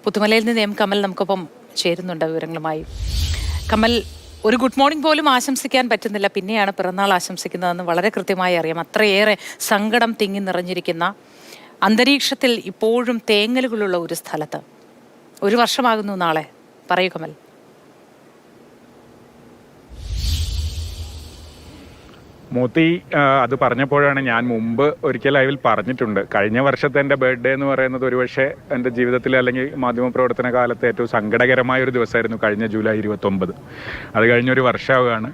പുത്തുമലയിൽ നിന്ന് കമൽ നമുക്കൊപ്പം ചേരുന്നുണ്ട് വിവരങ്ങളുമായി. കമൽ, ഒരു ഗുഡ് മോർണിംഗ് പോലും ആശംസിക്കാൻ പറ്റുന്നില്ല, പിന്നെയാണ് പിറന്നാൾ ആശംസിക്കുന്നതെന്ന് വളരെ കൃത്യമായി അറിയാം. അത്രയേറെ സങ്കടം തിങ്ങി നിറഞ്ഞിരിക്കുന്ന അന്തരീക്ഷത്തിൽ ഇപ്പോഴും തേങ്ങലുകളുള്ള ഒരു സ്ഥലത്ത് 1 വർഷമാകുന്നു നാളെ. പറയൂ കമൽ. മോത്തി അത് പറഞ്ഞപ്പോഴാണ് ഞാൻ മുമ്പ് ഒരിക്കൽ ലൈവിൽ പറഞ്ഞിട്ടുണ്ട്, കഴിഞ്ഞ വർഷത്തെ എൻ്റെ ബർത്ത്ഡേ എന്ന് പറയുന്നത് ഒരുപക്ഷെ എൻ്റെ ജീവിതത്തിൽ അല്ലെങ്കിൽ മാധ്യമപ്രവർത്തന കാലത്ത് ഏറ്റവും സങ്കടകരമായ ഒരു ദിവസമായിരുന്നു കഴിഞ്ഞ ജൂലൈ 29. അത് കഴിഞ്ഞൊരു വർഷമാവുകയാണ്.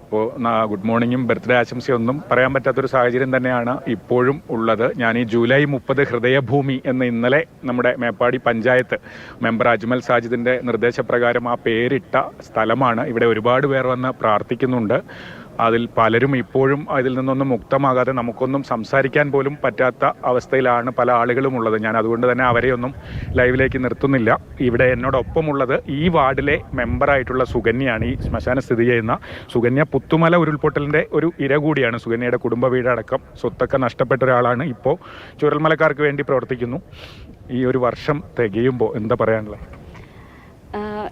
അപ്പോൾ ഗുഡ് മോർണിംഗും ബർത്ത്ഡേ ആശംസയൊന്നും പറയാൻ പറ്റാത്തൊരു സാഹചര്യം തന്നെയാണ് ഇപ്പോഴും ഉള്ളത്. ഞാൻ ഈ ജൂലൈ 30 ഹൃദയഭൂമി എന്ന് ഇന്നലെ നമ്മുടെ മേപ്പാടി പഞ്ചായത്ത് മെമ്പർ അജ്മൽ സാജിദിൻ്റെ നിർദ്ദേശപ്രകാരം ആ പേരിട്ട സ്ഥലമാണ്. ഇവിടെ ഒരുപാട് പേർ വന്ന് പ്രാർത്ഥിക്കുന്നുണ്ട്. അതിൽ പലരും ഇപ്പോഴും അതിൽ നിന്നൊന്നും മുക്തമാകാതെ നമുക്കൊന്നും സംസാരിക്കാൻ പോലും പറ്റാത്ത അവസ്ഥയിലാണ് പല ആളുകളും ഉള്ളത്. ഞാൻ അതുകൊണ്ട് തന്നെ അവരെയൊന്നും ലൈവിലേക്ക് നിർത്തുന്നില്ല. ഇവിടെ എന്നോടൊപ്പമുള്ളത് ഈ വാർഡിലെ മെമ്പറായിട്ടുള്ള സുകന്യയാണ്. ഈ ശ്മശാനം സ്ഥിതി ചെയ്യുന്ന സുകന്യ പുത്തുമല ഉരുൾപൊട്ടലിൻ്റെ ഒരു ഇര കൂടിയാണ്. സുകന്യയുടെ കുടുംബ വീടടക്കം സ്വത്തൊക്കെ നഷ്ടപ്പെട്ട ഒരാളാണ്. ഇപ്പോൾ ചുരൽമലക്കാർക്ക് വേണ്ടി പ്രവർത്തിക്കുന്നു. ഈ ഒരു വർഷം തികയുമ്പോൾ എന്താ പറയാനുള്ളത്?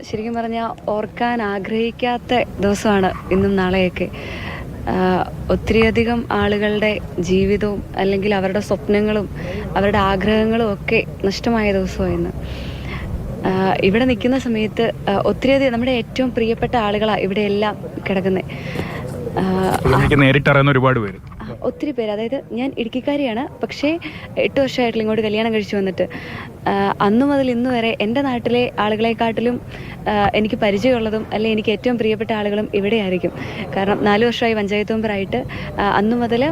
ശരിക്കും പറഞ്ഞാൽ ഓർക്കാൻ ആഗ്രഹിക്കാത്ത ദിവസമാണ് ഇന്നും നാളെയൊക്കെ. ഒത്തിരിയധികം ആളുകളുടെ ജീവിതവും അല്ലെങ്കിൽ അവരുടെ സ്വപ്നങ്ങളും അവരുടെ ആഗ്രഹങ്ങളും ഒക്കെ നഷ്ടമായ ദിവസമായിരുന്നു. ഇവിടെ നിൽക്കുന്ന സമയത്ത് ഒത്തിരിയധികം നമ്മുടെ ഏറ്റവും പ്രിയപ്പെട്ട ആളുകളാണ് ഇവിടെ എല്ലാം കിടക്കുന്നത്. നേരിട്ടറിയുന്ന ഒരുപാട് പേര്, ഒത്തിരി പേര്. അതായത് ഞാൻ ഇടുക്കിക്കാരിയാണ്, പക്ഷേ 8 വർഷമായിട്ടുള്ള ഇങ്ങോട്ട് കല്യാണം കഴിച്ചു വന്നിട്ട് അന്നു മുതൽ ഇന്ന് വരെ എൻ്റെ നാട്ടിലെ ആളുകളെക്കാട്ടിലും എനിക്ക് പരിചയമുള്ളതും അല്ലെങ്കിൽ എനിക്ക് ഏറ്റവും പ്രിയപ്പെട്ട ആളുകളും ഇവിടെ ആയിരിക്കും. കാരണം 4 വർഷമായി പഞ്ചായത്ത് മെമ്പറായിട്ട് അന്നു മുതൽ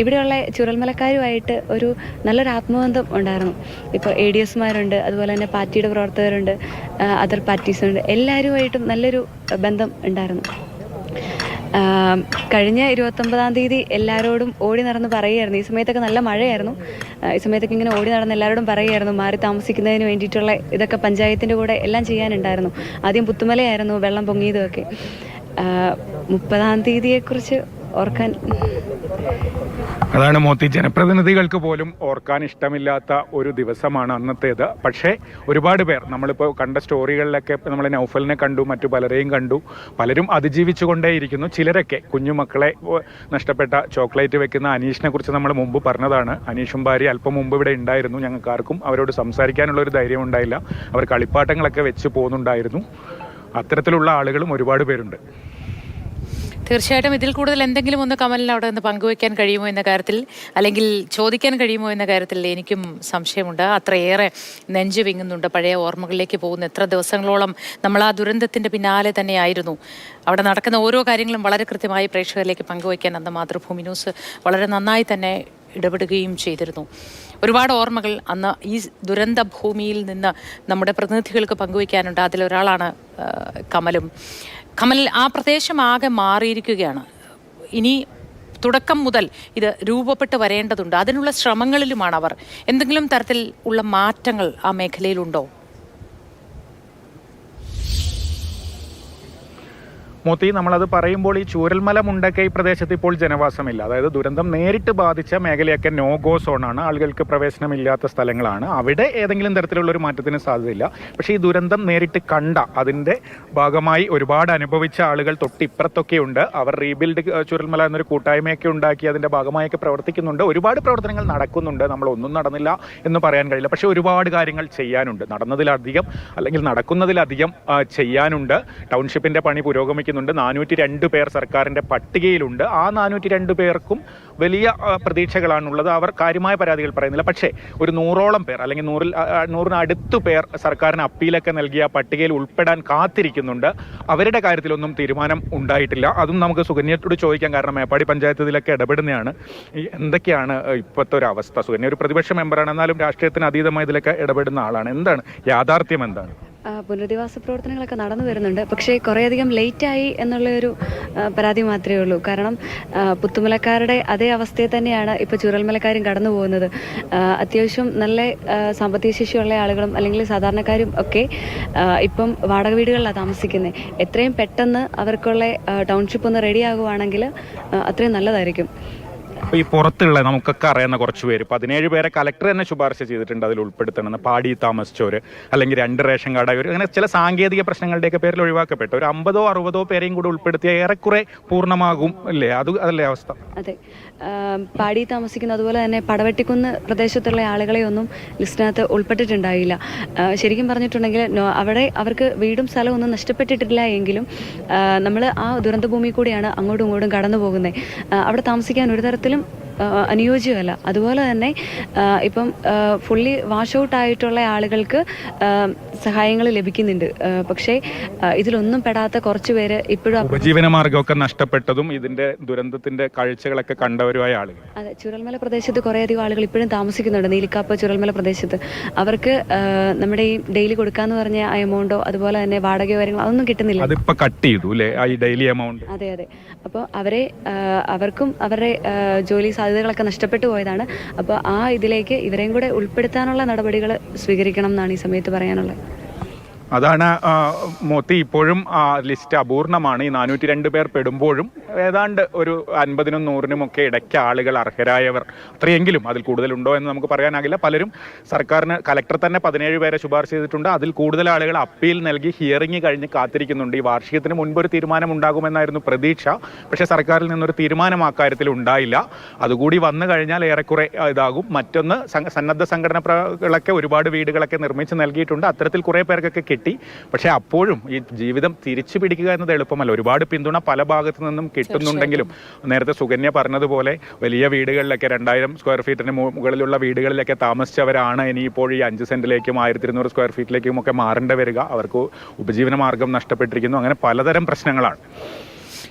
ഇവിടെയുള്ള ചുരൽമലക്കാരുമായിട്ട് ഒരു നല്ലൊരു ആത്മബന്ധം ഉണ്ടായിരുന്നു. ഇപ്പോൾ ADSമാരുണ്ട്, അതുപോലെ തന്നെ പാർട്ടിയുടെ പ്രവർത്തകരുണ്ട്, അതർ പാർട്ടീസുണ്ട്, എല്ലാവരുമായിട്ടും നല്ലൊരു ബന്ധം ഉണ്ടായിരുന്നു. കഴിഞ്ഞ 29-ാം തീയതി എല്ലാവരോടും ഓടി നടന്ന് പറയുമായിരുന്നു. ഈ സമയത്തൊക്കെ നല്ല മഴയായിരുന്നു. ഈ സമയത്തൊക്കെ ഇങ്ങനെ ഓടി നടന്ന് എല്ലാവരോടും പറയുമായിരുന്നു മാറി താമസിക്കുന്നതിന് വേണ്ടിയിട്ടുള്ള ഇതൊക്കെ പഞ്ചായത്തിൻ്റെ കൂടെ എല്ലാം ചെയ്യാനുണ്ടായിരുന്നു. ആദ്യം പുത്തുമലയായിരുന്നു വെള്ളം പൊങ്ങിയതുമൊക്കെ. 30-ാം തീയതിയെക്കുറിച്ച് ഓർക്കാൻ അതാണ് മോത്തി, ജനപ്രതിനിധികൾക്ക് പോലും ഓർക്കാൻ ഇഷ്ടമില്ലാത്ത ഒരു ദിവസമാണ് അന്നത്തേത്. പക്ഷേ ഒരുപാട് പേർ, നമ്മളിപ്പോൾ കണ്ട സ്റ്റോറികളിലൊക്കെ നമ്മൾ നൗഫലിനെ കണ്ടു, മറ്റു പലരെയും കണ്ടു. പലരും അതിജീവിച്ചു കൊണ്ടേയിരിക്കുന്നു. ചിലരൊക്കെ കുഞ്ഞുമക്കളെ നഷ്ടപ്പെട്ട ചോക്ലേറ്റ് വെക്കുന്ന അനീഷിനെ കുറിച്ച് നമ്മൾ മുമ്പ് പറഞ്ഞതാണ്. അനീഷും ഭാര്യ അല്പം മുമ്പ് ഇവിടെ ഉണ്ടായിരുന്നു. ഞങ്ങൾക്കാർക്കും അവരോട് സംസാരിക്കാനുള്ള ഒരു ധൈര്യം ഉണ്ടായില്ല. അവർ കളിപ്പാട്ടങ്ങളൊക്കെ വെച്ച് പോകുന്നുണ്ടായിരുന്നു. അത്തരത്തിലുള്ള ആളുകളും ഒരുപാട് പേരുണ്ട്. തീർച്ചയായിട്ടും ഇതിൽ കൂടുതൽ എന്തെങ്കിലും ഒന്ന് കമലിന് അവിടെ നിന്ന് പങ്കുവയ്ക്കാൻ കഴിയുമോ എന്ന കാര്യത്തിൽ, അല്ലെങ്കിൽ ചോദിക്കാൻ കഴിയുമോ എന്ന കാര്യത്തിൽ എനിക്കും സംശയമുണ്ട്. അത്രയേറെ നെഞ്ചു വിങ്ങുന്നുണ്ട്. പഴയ ഓർമ്മകളിലേക്ക് പോകുന്ന എത്ര ദിവസങ്ങളോളം നമ്മൾ ആ ദുരന്തത്തിൻ്റെ പിന്നാലെ തന്നെയായിരുന്നു. അവിടെ നടക്കുന്ന ഓരോ കാര്യങ്ങളും വളരെ കൃത്യമായി പ്രേക്ഷകരിലേക്ക് പങ്കുവയ്ക്കാൻ അന്ന് മാതൃഭൂമി ന്യൂസ് വളരെ നന്നായി തന്നെ ഇടപെടുകയും ചെയ്തിരുന്നു. ഒരുപാട് ഓർമ്മകൾ അന്ന് ഈ ദുരന്ത ഭൂമിയിൽ നിന്ന് നമ്മുടെ പ്രതിനിധികൾക്ക് പങ്കുവയ്ക്കാനുണ്ട്. അതിലൊരാളാണ് കമലും. കമൽ, ആ പ്രദേശം ആകെ മാറിയിരിക്കുകയാണ്. ഇനി തുടക്കം മുതൽ ഇത് രൂപപ്പെട്ട് വരേണ്ടതുണ്ട്. അതിനുള്ള ശ്രമങ്ങളിലുമാണ് അവർ. എന്തെങ്കിലും തരത്തിൽ ഉള്ള മാറ്റങ്ങൾ ആ മേഖലയിലുണ്ടോ? മോത്തി, നമ്മളത് പറയുമ്പോൾ ഈ ചൂരൽമല മുണ്ടക്കൈ പ്രദേശത്ത് ഇപ്പോൾ ജനവാസമില്ല. അതായത് ദുരന്തം നേരിട്ട് ബാധിച്ച മേഖലയൊക്കെ നോ ഗോ സോണാണ്, ആളുകൾക്ക് പ്രവേശനമില്ലാത്ത സ്ഥലങ്ങളാണ്. അവിടെ ഏതെങ്കിലും തരത്തിലുള്ളൊരു മാറ്റത്തിന് സാധ്യതയില്ല. പക്ഷേ ഈ ദുരന്തം നേരിട്ട് കണ്ട, അതിൻ്റെ ഭാഗമായി ഒരുപാട് അനുഭവിച്ച ആളുകൾ തൊട്ടിപ്പുറത്തൊക്കെ ഉണ്ട്. അവർ റീബിൽഡ് ചൂരൽമല എന്നൊരു കൂട്ടായ്മയൊക്കെ ഉണ്ടാക്കി അതിൻ്റെ ഭാഗമായൊക്കെ പ്രവർത്തിക്കുന്നുണ്ട്. ഒരുപാട് പ്രവർത്തനങ്ങൾ നടക്കുന്നുണ്ട്. നമ്മളൊന്നും നടന്നില്ല എന്ന് പറയാൻ കഴിയില്ല. പക്ഷേ ഒരുപാട് കാര്യങ്ങൾ ചെയ്യാനുണ്ട്. നടന്നതിലധികം അല്ലെങ്കിൽ നടക്കുന്നതിലധികം ചെയ്യാനുണ്ട്. ടൗൺഷിപ്പിൻ്റെ പണി പുരോഗമിക്കുന്നു. 402 പേർ സർക്കാരിൻ്റെ പട്ടികയിലുണ്ട്. ആ 402 പേർക്കും വലിയ പ്രതീക്ഷകളാണുള്ളത്. അവർ കാര്യമായ പരാതികൾ പറയുന്നില്ല. പക്ഷേ ഒരു 100ഓളം പേർ അല്ലെങ്കിൽ 100-ന് പേർ സർക്കാരിന് അപ്പീലൊക്കെ നൽകി ആ പട്ടികയിൽ ഉൾപ്പെടാൻ കാത്തിരിക്കുന്നുണ്ട്. അവരുടെ കാര്യത്തിലൊന്നും തീരുമാനം ഉണ്ടായിട്ടില്ല. അതും നമുക്ക് സുകന്യയോട് ചോദിക്കാം. കാരണം മേപ്പാടി പഞ്ചായത്ത് ഇതിലൊക്കെ ഇടപെടുന്നതാണ്. എന്തൊക്കെയാണ് ഇപ്പോഴത്തെ ഒരു അവസ്ഥ? സുകന്യ ഒരു പ്രതിപക്ഷ മെമ്പറാണ്, എന്നാലും രാഷ്ട്രീയത്തിന് അതീതമായി ഇതിലൊക്കെ ഇടപെടുന്ന ആളാണ്. എന്താണ് യാഥാർത്ഥ്യം? എന്താണ്? പുനരധിവാസ പ്രവർത്തനങ്ങളൊക്കെ നടന്നു വരുന്നുണ്ട്. പക്ഷേ കുറേയധികം ലേറ്റായി എന്നുള്ളൊരു പരാതി മാത്രമേ ഉള്ളൂ. കാരണം പുത്തുമലക്കാരുടെ അതേ അവസ്ഥയിൽ തന്നെയാണ് ഇപ്പോൾ ചുരൽമലക്കാരും കടന്നു പോകുന്നത്. അത്യാവശ്യം നല്ല സാമ്പത്തിക ശേഷിയുള്ള ആളുകളും അല്ലെങ്കിൽ സാധാരണക്കാരും ഒക്കെ ഇപ്പം വാടക വീടുകളിലാണ് താമസിക്കുന്നത്. എത്രയും പെട്ടെന്ന് അവർക്കുള്ള ടൗൺഷിപ്പ് ഒന്ന് റെഡി ആകുവാണെങ്കിൽ അത്രയും നല്ലതായിരിക്കും. അപ്പോൾ ഈ പുറത്തുള്ള നമുക്കൊക്കെ അറിയുന്ന കുറച്ച് പേര് 17 പേരെ കലക്ടർ തന്നെ ശുപാർശ ചെയ്തിട്ടുണ്ട് അതിൽ ഉൾപ്പെടുത്തണമെന്ന്. പാടി താമസിച്ചവർ, അല്ലെങ്കിൽ 2 റേഷൻ കാർഡായവർ, അങ്ങനെ ചില സാങ്കേതിക പ്രശ്നങ്ങളുടെയൊക്കെ പേരിൽ ഒഴിവാക്കപ്പെട്ട ഒരു 50-60 പേരെയും കൂടി ഉൾപ്പെടുത്തിയ ഏറെക്കുറെ പൂർണ്ണമാകും അല്ലേ? അതല്ലേ അവസ്ഥ? അതെ, പാടി താമസിക്കുന്ന അതുപോലെ തന്നെ പടവെട്ടിക്കുന്ന് പ്രദേശത്തുള്ള ആളുകളെ ഒന്നും ലിസ്റ്റിനകത്ത് ഉൾപ്പെട്ടിട്ടുണ്ടായില്ല. ശരിക്കും പറഞ്ഞിട്ടുണ്ടെങ്കിൽ അവിടെ അവർക്ക് വീടും സ്ഥലവും ഒന്നും നഷ്ടപ്പെട്ടിട്ടില്ല എങ്കിലും നമ്മൾ ആ ദുരന്തഭൂമി കൂടിയാണ് അങ്ങോട്ടും ഇങ്ങോട്ടും കടന്നു പോകുന്നത്. അവിടെ താമസിക്കാൻ ഒരു തരത്തിലും അനുയോജ്യമല്ല. അതുപോലെ തന്നെ ഇപ്പം ഫുള്ളി വാഷ് ഔട്ട് ആയിട്ടുള്ള ആളുകൾക്ക് സഹായങ്ങൾ ലഭിക്കുന്നുണ്ട്. പക്ഷേ ഇതിലൊന്നും പെടാത്ത കുറച്ച് പേര് ഇപ്പോഴും ഉപജീവനമാർഗമൊക്കെ നഷ്ടപ്പെട്ടതും ഇതിന്റെ ദുരന്തത്തിന്റെ കാഴ്ചകളൊക്കെ കണ്ടവരുമായ ആളുകൾ. അതെ, ചുരൽമല പ്രദേശത്ത് കുറേയധികം ആളുകൾ ഇപ്പോഴും താമസിക്കുന്നുണ്ട്. നീലിക്കാപ്പ് ചുരൽമല പ്രദേശത്ത് അവർക്ക് നമ്മുടെ ഈ ഡെയിലി കൊടുക്കാന്ന് പറഞ്ഞ ആ എമൗണ്ടോ അതുപോലെ തന്നെ വാടകയോ കാര്യങ്ങളോ അതൊന്നും കിട്ടുന്നില്ല. അതിപ്പോ കട്ട് ചെയ്തു അല്ലേ ഈ ഡെയിലി എമൗണ്ട്? അതെ. അപ്പോൾ അവർക്കും അവരുടെ ജോലി സാധ്യതകളൊക്കെ നഷ്ടപ്പെട്ടു പോയതാണ്. അപ്പോൾ ആ ഇതിലേക്ക് ഇവരെയും കൂടെ ഉൾപ്പെടുത്താനുള്ള നടപടികൾ സ്വീകരിക്കണം എന്നാണ് ഈ സമയത്ത് പറയാനുള്ളത്. അതാണ് മോത്തി, ഇപ്പോഴും ലിസ്റ്റ് അപൂർണമാണ്. ഈ 402 പേർ പെടുമ്പോഴും ഏതാണ്ട് ഒരു 50-നും 100-നും ഒക്കെ ഇടയ്ക്ക് ആളുകൾ അർഹരായവർ അത്രയെങ്കിലും, അതിൽ കൂടുതലുണ്ടോ എന്ന് നമുക്ക് പറയാനാകില്ല. പലരും സർക്കാരിന് കലക്ടർ തന്നെ 17 പേരെ ശുപാർശ ചെയ്തിട്ടുണ്ട്. അതിൽ കൂടുതൽ ആളുകൾ അപ്പീൽ നൽകി ഹിയറിംഗ് കഴിഞ്ഞ് കാത്തിരിക്കുന്നുണ്ട്. ഈ വാർഷികത്തിന് മുൻപ് ഒരു തീരുമാനം ഉണ്ടാകുമെന്നായിരുന്നു പ്രതീക്ഷ. പക്ഷേ സർക്കാരിൽ നിന്നൊരു തീരുമാനം അക്കാര്യത്തിൽ ഉണ്ടായില്ല. അതുകൂടി വന്നു കഴിഞ്ഞാൽ ഏറെക്കുറെ ഇതാകും. മറ്റൊന്ന്, സന്നദ്ധ സംഘടനകളൊക്കെ ഒരുപാട് വീടുകളൊക്കെ നിർമ്മിച്ച് നൽകിയിട്ടുണ്ട്. അത്തരത്തിൽ കുറേ പേർക്കൊക്കെ കിട്ടി. പക്ഷെ അപ്പോഴും ഈ ജീവിതം തിരിച്ചു പിടിക്കുക എന്നത് എളുപ്പമല്ല. ഒരുപാട് പിന്തുണ പല ഭാഗത്തു നിന്നും കിട്ടുന്നുണ്ടെങ്കിലും നേരത്തെ സുകന്യ പറഞ്ഞതുപോലെ വലിയ വീടുകളിലൊക്കെ 2000 സ്ക്വയർ ഫീറ്റിന് മുകളിലുള്ള വീടുകളിലൊക്കെ താമസിച്ചവരാണ് ഇനിയിപ്പോൾ ഈ 5 സെന്റിലേക്കും 1200 സ്ക്വയർ ഫീറ്റിലേക്കും ഒക്കെ മാറേണ്ടി വരിക. അവർക്ക് ഉപജീവന മാർഗം നഷ്ടപ്പെട്ടിരിക്കുന്നു. അങ്ങനെ പലതരം പ്രശ്നങ്ങളാണ്.